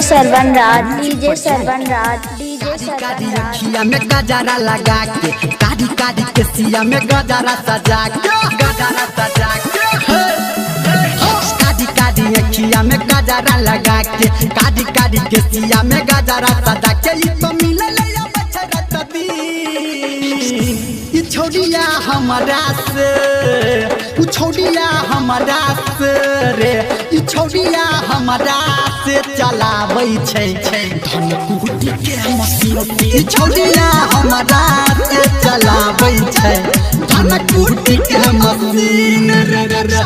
सरवन राज, डीजे सरवन राज, डीजे सरवन राज। अखिया में गजरा लगा के कादी कादी के सिया में गजरा सजा के कादी कादी अखिया में गजरा लगा के कादी कादी के सिया में गजरा सजा के ई तो मिले ले बछड़ा तदी ई छोड़िया हमरा से उ छोड़िया हमरा से रे ई छोड़िया हमरा से चलाबै छै धन कुटी के मशीन ई छोड़िया हमरा से चलाबै छै धन कुटी के मशीन रे रे रे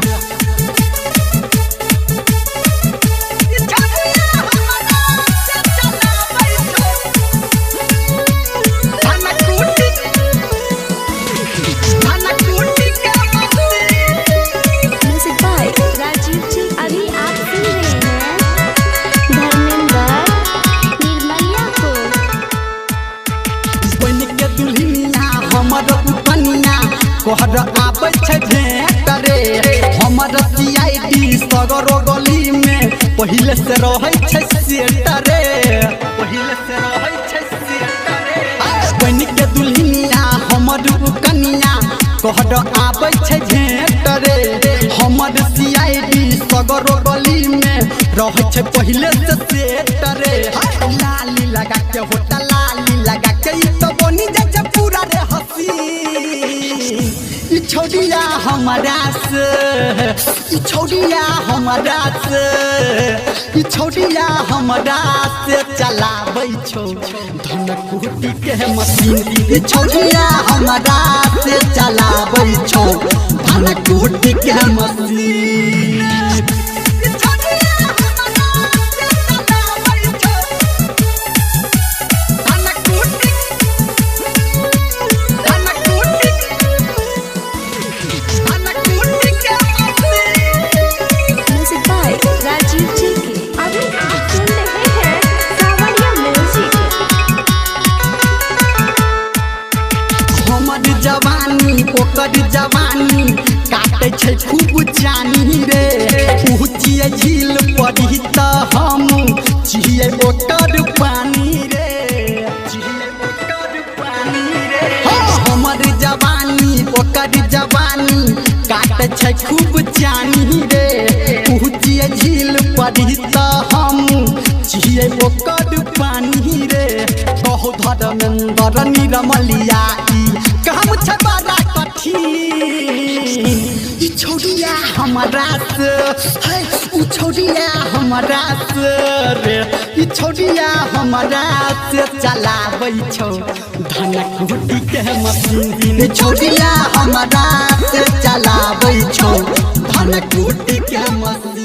कहर आबै छै भेंट रे हमर सीआईडी सगरो गली में पहिले से रहै छै सेट रे पहिले से रहै छै सेट रे बन के दुल्हनिया हमर कनिया कहर आबै छै भेंट रे हमर सीआईडी सगरो गली में रहै छै पहिले से सेट रे लाली लगा के होता लाली लगा के ई तो बनी जाइ छै पूरा रे हसी ई छोड़िया हमरा से ई छोड़िया हमरा से ई छोड़िया हमरा से चलाबै छौ धन कुटी के मशीन ई छोड़िया हमरा से चलाबै छौ धन कुटी के मशीन जवानी ओकर जवानी काटे छै खूब जानी रे ऊँचिए झील पड़ी त हम छिए ओकर पानी रे छिए ओकर पानी रे हमर जवानी ओकर जवानी काटे छै खूब जानी रे ऊँचिए झील पड़ी त हम छिए ओकर पानी रे बहु धर्मेंद्र निरमलिया काम छै बड़ा कठिन ई छोड़िया हमरा से है उ छोड़िया हमरा से रे ई छोड़िया हमरा से चलाबै छौ धन कुटी के मशीन ई छोड़िया हमरा से चलाबै छौ धन कुटी के मशीन।